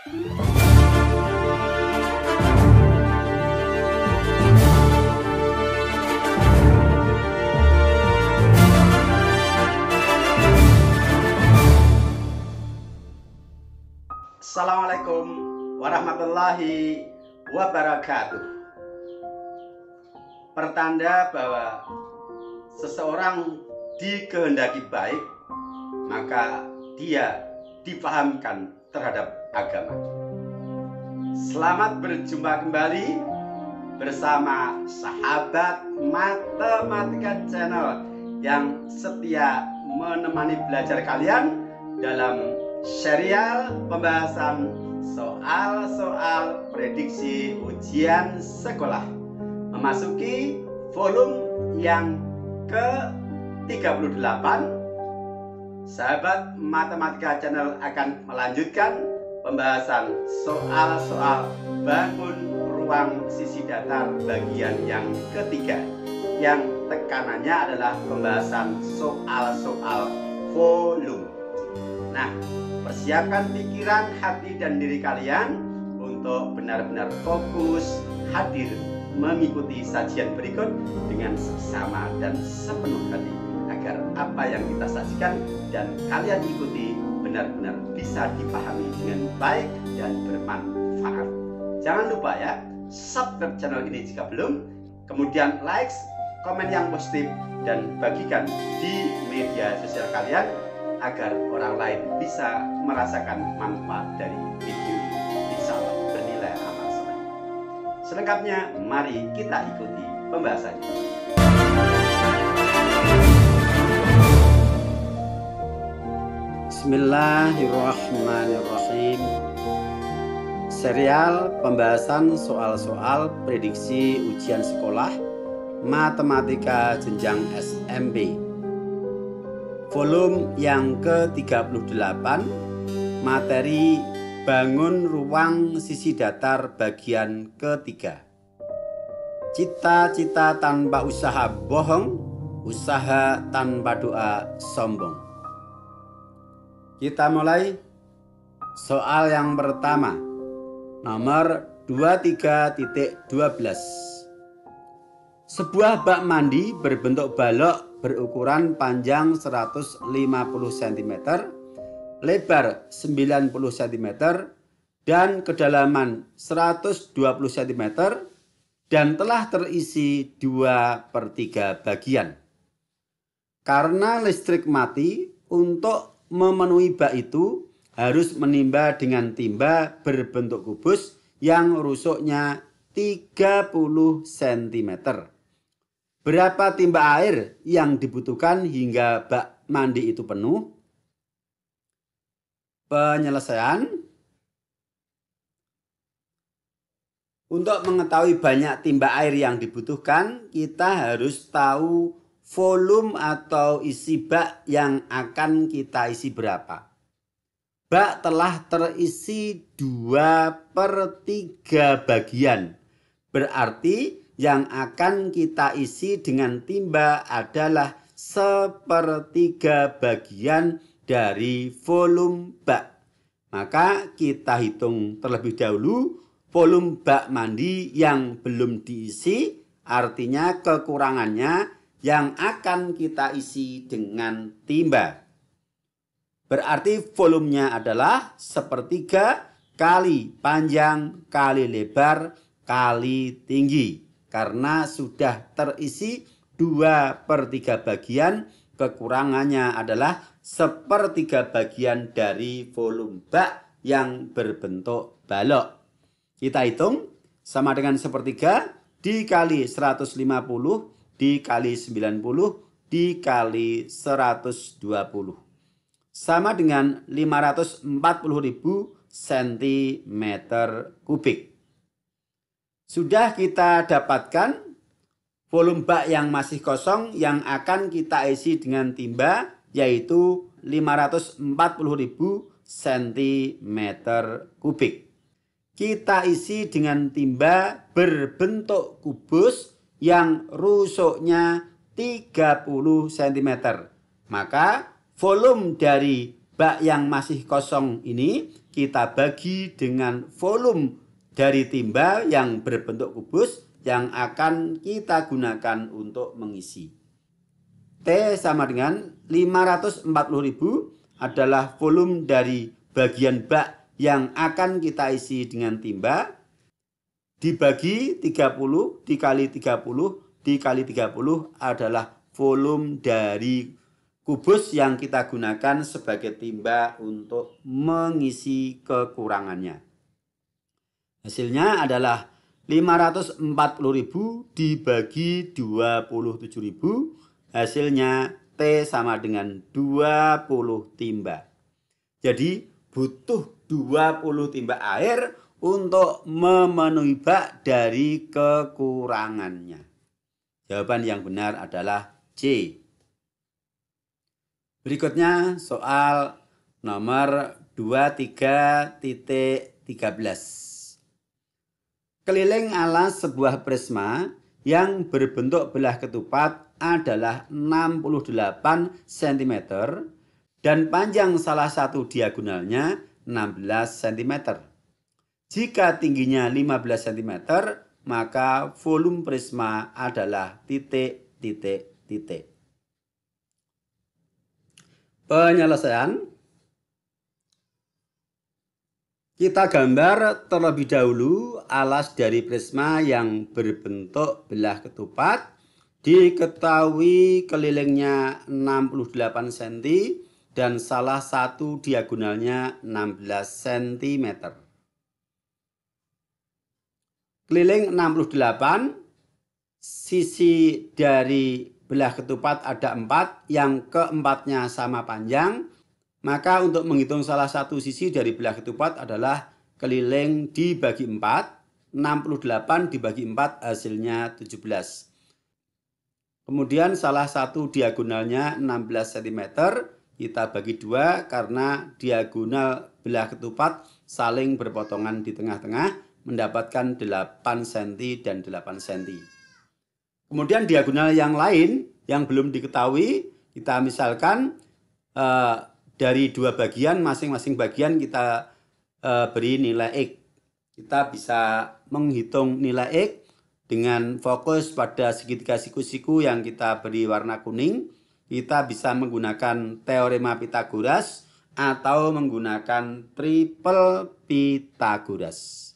Assalamualaikum warahmatullahi wabarakatuh. Pertanda bahwa seseorang dikehendaki baik, maka dia dipahamkan terhadap agama. Selamat berjumpa kembali bersama sahabat Matematika Channel yang setia menemani belajar kalian dalam serial pembahasan soal-soal prediksi ujian sekolah, memasuki volume yang ke-38. Sahabat Matematika Channel akan melanjutkan pembahasan soal-soal bangun ruang sisi datar bagian yang ketiga, yang tekanannya adalah pembahasan soal-soal volume. Nah, persiapkan pikiran, hati, dan diri kalian untuk benar-benar fokus hadir mengikuti sajian berikut dengan seksama dan sepenuh hati, agar apa yang kita sajikan dan kalian ikuti benar-benar bisa dipahami dengan baik dan bermanfaat. Jangan lupa ya, subscribe channel ini jika belum, kemudian like, komen yang positif, dan bagikan di media sosial kalian agar orang lain bisa merasakan manfaat dari video ini. Insya Allah bernilai amal soleh. Selengkapnya mari kita ikuti pembahasannya. Bismillahirrahmanirrahim. Serial pembahasan soal-soal prediksi ujian sekolah Matematika jenjang SMP, volume yang ke-38, materi bangun ruang sisi datar bagian ketiga. Cita-cita tanpa usaha bohong, usaha tanpa doa sombong. Kita mulai. Soal yang pertama, nomor 23.12. Sebuah bak mandi berbentuk balok berukuran panjang 150 cm, lebar 90 cm, dan kedalaman 120 cm, dan telah terisi 2/3 bagian. Karena listrik mati, untuk memenuhi bak itu harus menimba dengan timba berbentuk kubus yang rusuknya 30 cm. Berapa timba air yang dibutuhkan hingga bak mandi itu penuh? Penyelesaian. Untuk mengetahui banyak timba air yang dibutuhkan, kita harus tahu volume atau isi bak yang akan kita isi berapa. Bak telah terisi 2/3 bagian. Berarti yang akan kita isi dengan timba adalah 1/3 bagian dari volume bak. Maka kita hitung terlebih dahulu volume bak mandi yang belum diisi, artinya kekurangannya yang akan kita isi dengan timba. Berarti volumenya adalah 1/3 kali panjang kali lebar kali tinggi. Karena sudah terisi 2/3 bagian, kekurangannya adalah 1/3 bagian dari volume bak yang berbentuk balok. Kita hitung sama dengan 1/3 dikali 150 dikali 90 dikali 120. Sama dengan 540.000 cm3. Sudah kita dapatkan volume bak yang masih kosong yang akan kita isi dengan timba, yaitu 540.000 cm3. Kita isi dengan timba berbentuk kubus yang rusuknya 30 cm. Maka volume dari bak yang masih kosong ini kita bagi dengan volume dari timba yang berbentuk kubus yang akan kita gunakan untuk mengisi. T sama dengan 540.000 adalah volume dari bagian bak yang akan kita isi dengan timba, dibagi 30 dikali 30 dikali 30 adalah volume dari kubus yang kita gunakan sebagai timba untuk mengisi kekurangannya. Hasilnya adalah 540.000 dibagi 27.000. Hasilnya T sama dengan 20 timba. Jadi butuh 20 timba air untuk memenuhi bak dari kekurangannya. Jawaban yang benar adalah C. Berikutnya soal nomor 23.13. Keliling alas sebuah prisma yang berbentuk belah ketupat adalah 68 cm dan panjang salah satu diagonalnya 16 cm. Jika tingginya 15 cm, maka volume prisma adalah titik, titik, titik. Penyelesaian. Kita gambar terlebih dahulu alas dari prisma yang berbentuk belah ketupat. Diketahui kelilingnya 68 cm dan salah satu diagonalnya 16 cm. Keliling 68, sisi dari belah ketupat ada 4, yang keempatnya sama panjang. Maka untuk menghitung salah satu sisi dari belah ketupat adalah keliling dibagi 4. 68 dibagi 4 hasilnya 17. Kemudian salah satu diagonalnya 16 cm. Kita bagi 2 karena diagonal belah ketupat saling berpotongan di tengah-tengah, mendapatkan 8 cm dan 8 cm. Kemudian diagonal yang lain yang belum diketahui, kita misalkan dari 2 bagian, masing-masing bagian kita beri nilai X. Kita bisa menghitung nilai X dengan fokus pada segitiga siku-siku yang kita beri warna kuning. Kita bisa menggunakan teorema Pythagoras atau menggunakan triple Pythagoras.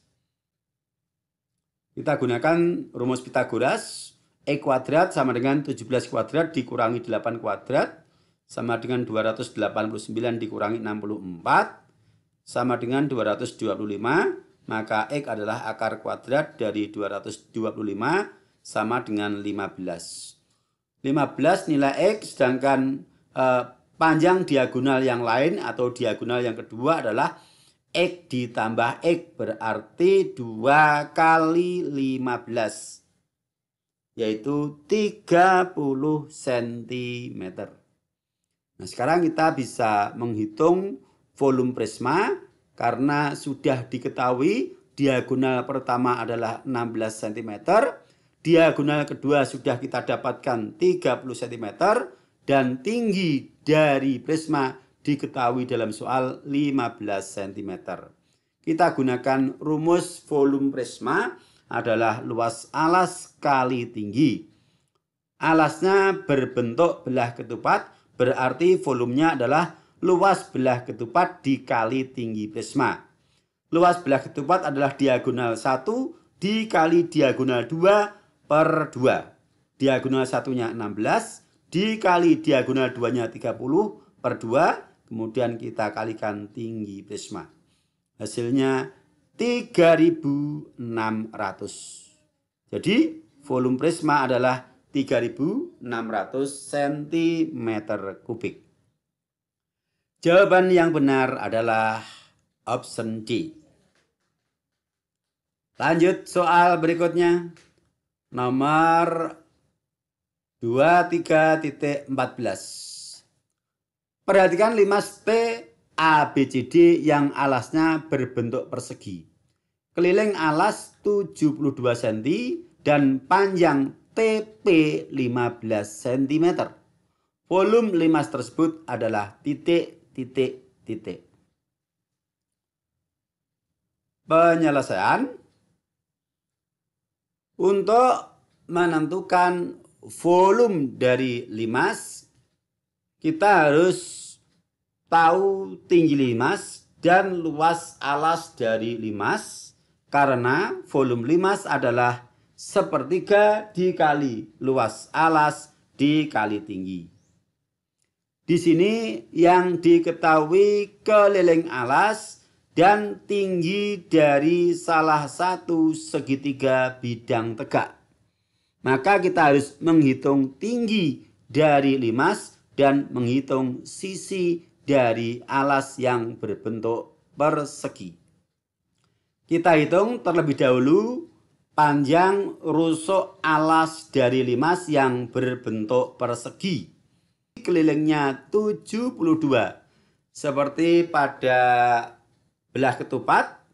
Kita gunakan rumus Pythagoras. X kuadrat sama dengan 17 kuadrat dikurangi 8 kuadrat sama dengan 289 dikurangi 64 sama dengan 225. Maka X adalah akar kuadrat dari 225 sama dengan 15. 15 nilai X, sedangkan panjang diagonal yang lain atau diagonal yang kedua adalah X ditambah X, berarti 2 kali 15. Yaitu 30 cm. Nah, sekarang kita bisa menghitung volume prisma karena sudah diketahui diagonal pertama adalah 16 cm, diagonal kedua sudah kita dapatkan 30 cm, dan tinggi dari prisma diketahui dalam soal 15 cm. Kita gunakan rumus volume prisma adalah luas alas kali tinggi. Alasnya berbentuk belah ketupat, berarti volumenya adalah luas belah ketupat dikali tinggi prisma. Luas belah ketupat adalah diagonal 1 dikali diagonal 2 per 2. Diagonal 1-nya 16 dikali diagonal 2-nya 30 per 2. Kemudian kita kalikan tinggi prisma. Hasilnya 3.600. Jadi volume prisma adalah 3.600 cm kubik. Jawaban yang benar adalah option D. Lanjut soal berikutnya. Nomor 23.14. Perhatikan 5 T ABCD yang alasnya berbentuk persegi. Keliling alas 72 cm dan panjang TP 15 cm. Volume 5 tersebut adalah titik, titik, titik. Penyelesaian untuk menentukan volume dari limas, kita harus tahu tinggi limas dan luas alas dari limas, karena volume limas adalah sepertiga dikali luas alas dikali tinggi. Di sini yang diketahui keliling alas dan tinggi dari salah satu segitiga bidang tegak. Maka kita harus menghitung tinggi dari limas dan menghitung sisi dari alas yang berbentuk persegi. Kita hitung terlebih dahulu panjang rusuk alas dari limas yang berbentuk persegi. Kelilingnya 72, seperti pada belah ketupat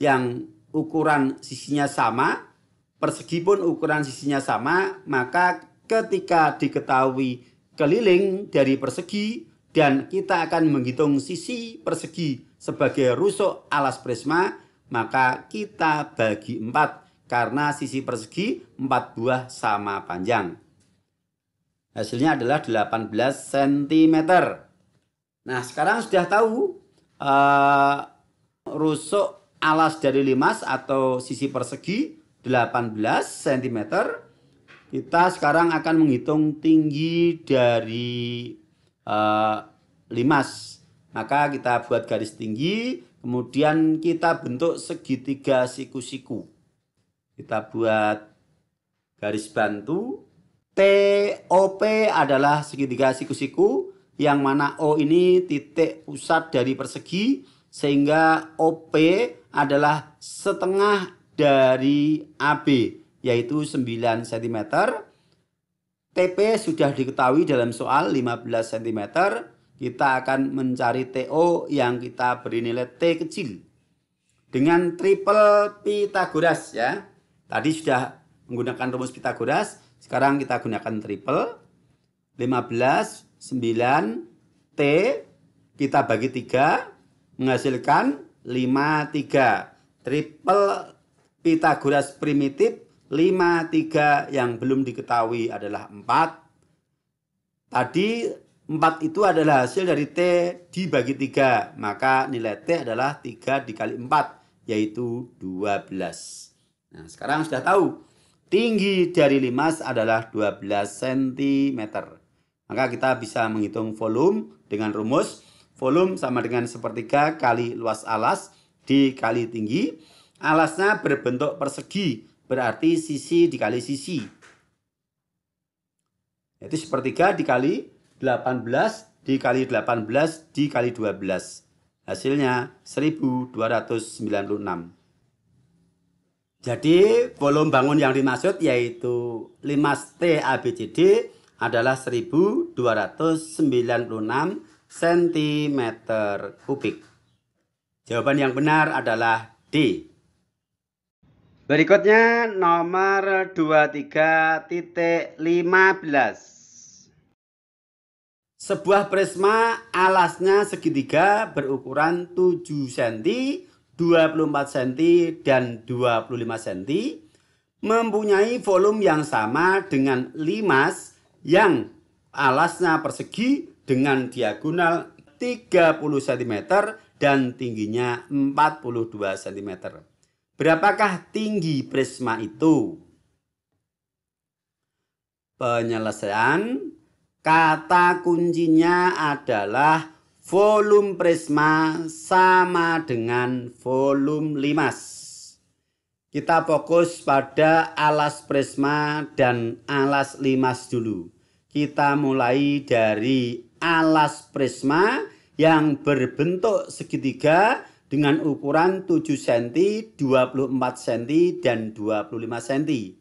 yang ukuran sisinya sama, persegi pun ukuran sisinya sama, maka ketika diketahui keliling dari persegi dan kita akan menghitung sisi persegi sebagai rusuk alas prisma, maka kita bagi 4 karena sisi persegi 4 buah sama panjang. Hasilnya adalah 18 cm. Nah, sekarang sudah tahu rusuk alas dari limas atau sisi persegi 18 cm. Kita sekarang akan menghitung tinggi dari limas. Maka kita buat garis tinggi, kemudian kita bentuk segitiga siku-siku. Kita buat garis bantu. TOP adalah segitiga siku-siku, yang mana O ini titik pusat dari persegi, sehingga OP adalah setengah dari AB, yaitu 9 cm. TP sudah diketahui dalam soal 15 cm. Kita akan mencari TO yang kita beri nilai T kecil dengan triple Pythagoras ya. Tadi sudah menggunakan rumus Pythagoras, sekarang kita gunakan triple. 15, 9, T kita bagi 3 menghasilkan 5, 3. Triple Pythagoras primitif 5, 3 yang belum diketahui adalah 4. Tadi 4 itu adalah hasil dari T dibagi 3. Maka nilai T adalah 3 dikali 4, yaitu 12. Nah, sekarang sudah tahu tinggi dari limas adalah 12 cm. Maka kita bisa menghitung volume dengan rumus volume sama dengan sepertiga kali luas alas dikali tinggi. Alasnya berbentuk persegi, berarti sisi dikali sisi. Itu sepertiga dikali 18 dikali 18 dikali 12. Hasilnya 1296. Jadi volume bangun yang dimaksud yaitu limas T ABCD adalah 1296 cm kubik. Jawaban yang benar adalah D. Berikutnya nomor 23.15. Sebuah prisma alasnya segitiga berukuran 7 cm, 24 cm, dan 25 cm mempunyai volume yang sama dengan limas yang alasnya persegi dengan diagonal 30 cm dan tingginya 42 cm. Berapakah tinggi prisma itu? Penyelesaian, kata kuncinya adalah volume prisma sama dengan volume limas. Kita fokus pada alas prisma dan alas limas dulu. Kita mulai dari alas prisma yang berbentuk segitiga dengan ukuran 7 cm, 24 cm, dan 25 cm.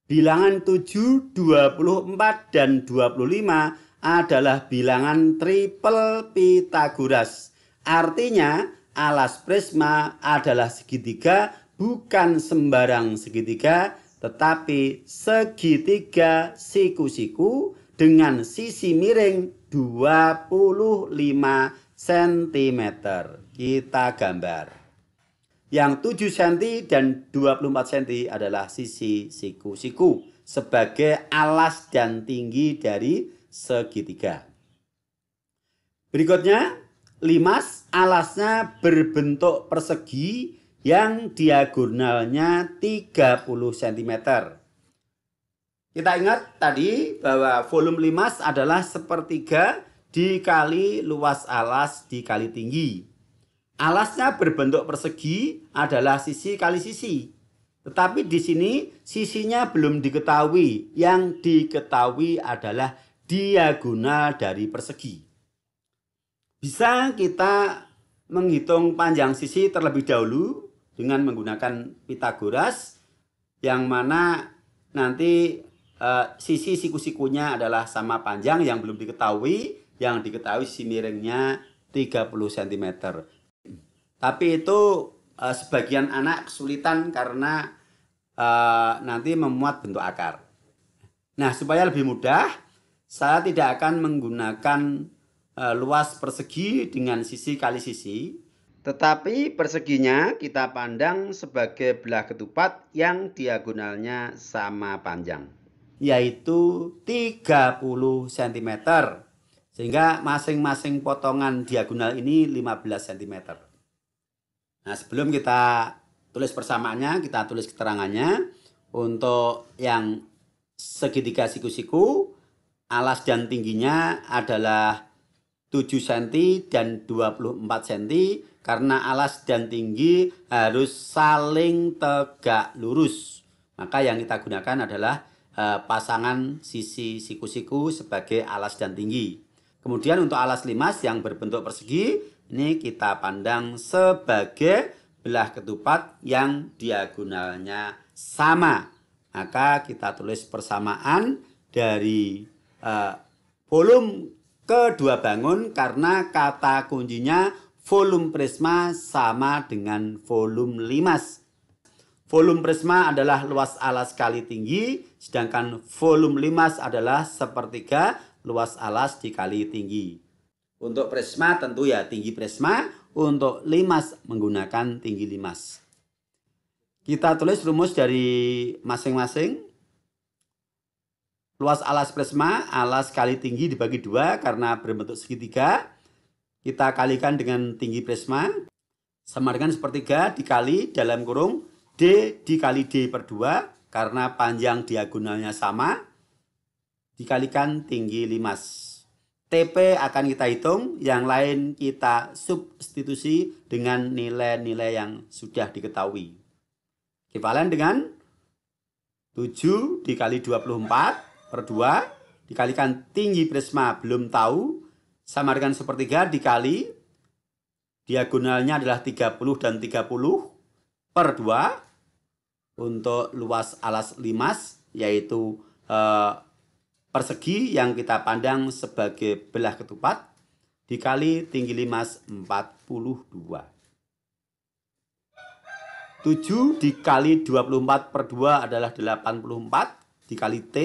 Bilangan 7, 24, dan 25 adalah bilangan triple Pythagoras. Artinya alas prisma adalah segitiga, bukan sembarang segitiga, tetapi segitiga siku-siku dengan sisi miring 25 cm. Kita gambar. Yang 7 cm dan 24 cm adalah sisi siku-siku sebagai alas dan tinggi dari segitiga. Berikutnya, limas alasnya berbentuk persegi yang diagonalnya 30 cm. Kita ingat tadi bahwa volume limas adalah sepertiga dikali luas alas dikali tinggi. Alasnya berbentuk persegi adalah sisi kali sisi. Tetapi di sini sisinya belum diketahui. Yang diketahui adalah diagonal dari persegi. Bisa kita menghitung panjang sisi terlebih dahulu dengan menggunakan Pythagoras, yang mana nanti sisi siku-sikunya adalah sama panjang yang belum diketahui. Yang diketahui sisi miringnya 30 cm. Tapi itu sebagian anak kesulitan karena nanti memuat bentuk akar. Nah, supaya lebih mudah, saya tidak akan menggunakan luas persegi dengan sisi kali sisi. Tetapi perseginya kita pandang sebagai belah ketupat yang diagonalnya sama panjang, yaitu 30 cm. Sehingga masing-masing potongan diagonal ini 15 cm. Nah, sebelum kita tulis persamaannya, kita tulis keterangannya. Untuk yang segitiga siku-siku, alas dan tingginya adalah 7 cm dan 24 cm, karena alas dan tinggi harus saling tegak lurus. Maka yang kita gunakan adalah pasangan sisi siku-siku sebagai alas dan tinggi. Kemudian untuk alas limas yang berbentuk persegi, ini kita pandang sebagai belah ketupat yang diagonalnya sama. Maka kita tulis persamaan dari volume kedua bangun, karena kata kuncinya volume prisma sama dengan volume limas. Volume prisma adalah luas alas kali tinggi, sedangkan volume limas adalah sepertiga luas alas dikali tinggi. Untuk prisma tentu ya tinggi prisma, untuk limas menggunakan tinggi limas. Kita tulis rumus dari masing-masing. Luas alas prisma, alas kali tinggi dibagi 2 karena berbentuk segitiga. Kita kalikan dengan tinggi prisma, sama dengan sepertiga dikali dalam kurung D dikali D per 2 karena panjang diagonalnya sama, dikalikan tinggi limas. TP akan kita hitung, yang lain kita substitusi dengan nilai-nilai yang sudah diketahui. Ekivalen dengan 7 dikali 24 per 2, dikalikan tinggi prisma belum tahu, sama dengan sepertiga dikali, diagonalnya adalah 30 dan 30 per 2, untuk luas alas limas, yaitu persegi yang kita pandang sebagai belah ketupat, dikali tinggi limas 42. 7 dikali 24 per 2 adalah 84, dikali T,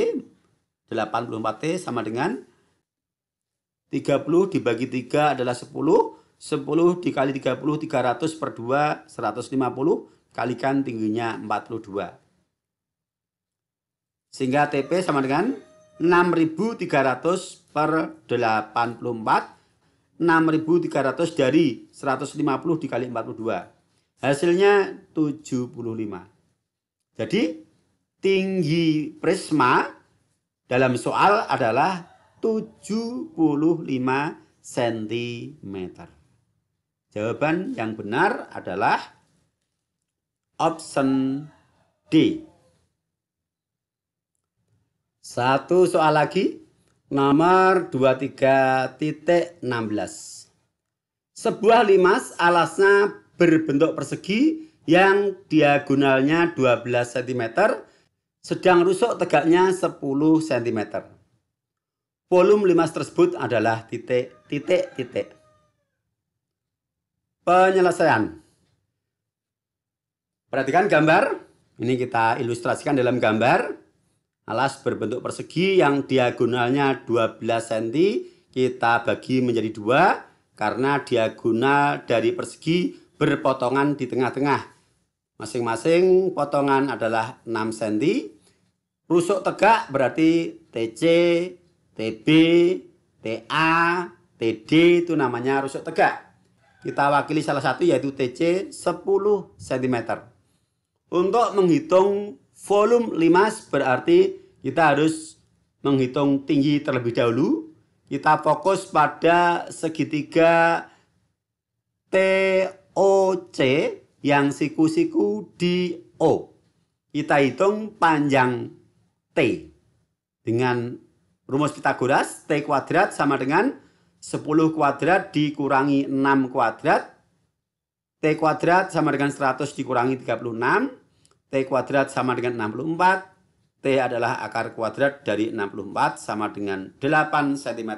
84T sama dengan 30 dibagi 3 adalah 10, 10 dikali 30, 300 per 2, 150, kalikan tingginya 42. Sehingga TP sama dengan 6.300 per 84, 6.300 dari 150 dikali 42. Hasilnya 75. Jadi tinggi prisma dalam soal adalah 75 cm. Jawaban yang benar adalah option D. Satu soal lagi, nomor 23.16. Sebuah limas alasnya berbentuk persegi yang diagonalnya 12 cm, sedang rusuk tegaknya 10 cm. Volume limas tersebut adalah titik. Penyelesaian. Perhatikan gambar. Ini kita ilustrasikan dalam gambar. Alas berbentuk persegi yang diagonalnya 12 cm kita bagi menjadi 2 karena diagonal dari persegi berpotongan di tengah-tengah. Masing-masing potongan adalah 6 cm. Rusuk tegak berarti TC, TB, TA, TD itu namanya rusuk tegak. Kita wakili salah satu yaitu TC 10 cm. Untuk menghitung volume limas berarti kita harus menghitung tinggi terlebih dahulu. Kita fokus pada segitiga TOC yang siku-siku di O. Kita hitung panjang T. Dengan rumus Pitagoras, T kuadrat sama dengan 10 kuadrat dikurangi 6 kuadrat. T kuadrat sama dengan 100 dikurangi 36. T kuadrat sama dengan 64. T adalah akar kuadrat dari 64 sama dengan 8 cm.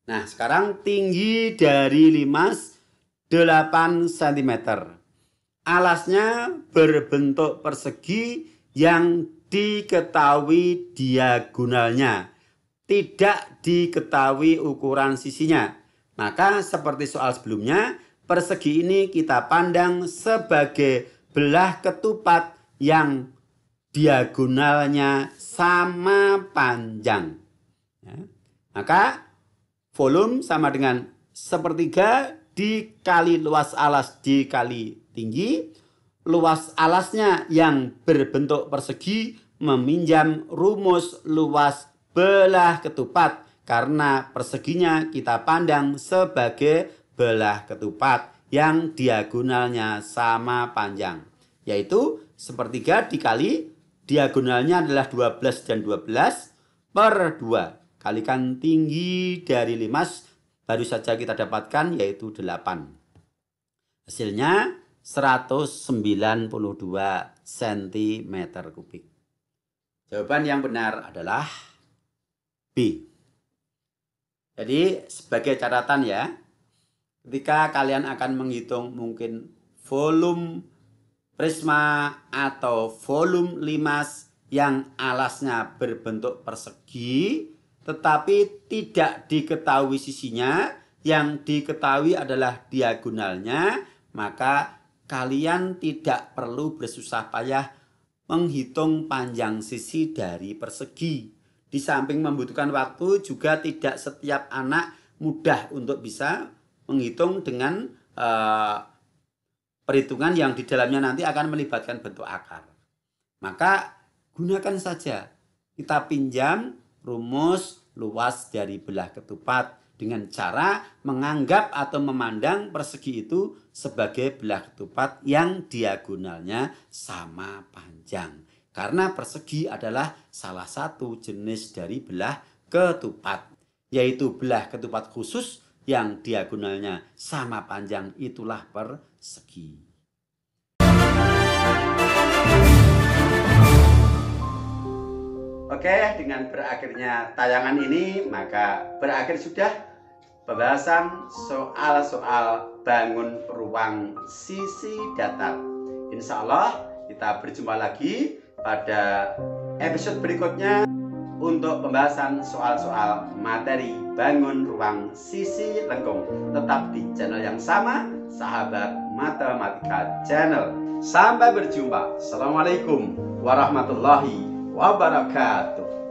Nah, sekarang tinggi dari limas 8 cm. Alasnya berbentuk persegi yang diketahui diagonalnya. Tidak diketahui ukuran sisinya. Maka seperti soal sebelumnya, persegi ini kita pandang sebagai belah ketupat yang diagonalnya sama panjang. Ya. Maka volume sama dengan 1/3 dikali luas alas dikali tinggi. Luas alasnya yang berbentuk persegi meminjam rumus luas belah ketupat karena perseginya kita pandang sebagai belah ketupat yang diagonalnya sama panjang, yaitu 1/3 dikali diagonalnya adalah 12 dan 12 per 2. Kalikan tinggi dari limas baru saja kita dapatkan yaitu 8. Hasilnya 192 cm3. Jawaban yang benar adalah B. Jadi sebagai catatan ya, ketika kalian akan menghitung mungkin volume prisma atau volume limas yang alasnya berbentuk persegi tetapi tidak diketahui sisinya, yang diketahui adalah diagonalnya, maka kalian tidak perlu bersusah payah menghitung panjang sisi dari persegi. Di samping membutuhkan waktu, juga tidak setiap anak mudah untuk bisa menghitung dengan perhitungan yang di dalamnya nanti akan melibatkan bentuk akar. Maka gunakan saja. Kita pinjam rumus luas dari belah ketupat dengan cara menganggap atau memandang persegi itu sebagai belah ketupat yang diagonalnya sama panjang. Karena persegi adalah salah satu jenis dari belah ketupat, yaitu belah ketupat khusus yang diagonalnya sama panjang, itulah persegi. Oke, dengan berakhirnya tayangan ini, maka berakhir sudah pembahasan soal-soal bangun ruang sisi datar. Insya Allah kita berjumpa lagi pada episode berikutnya untuk pembahasan soal-soal materi bangun ruang sisi lengkung. Tetap di channel yang sama, Sahabat Matematika Channel. Sampai berjumpa. Assalamualaikum warahmatullahi wabarakatuh.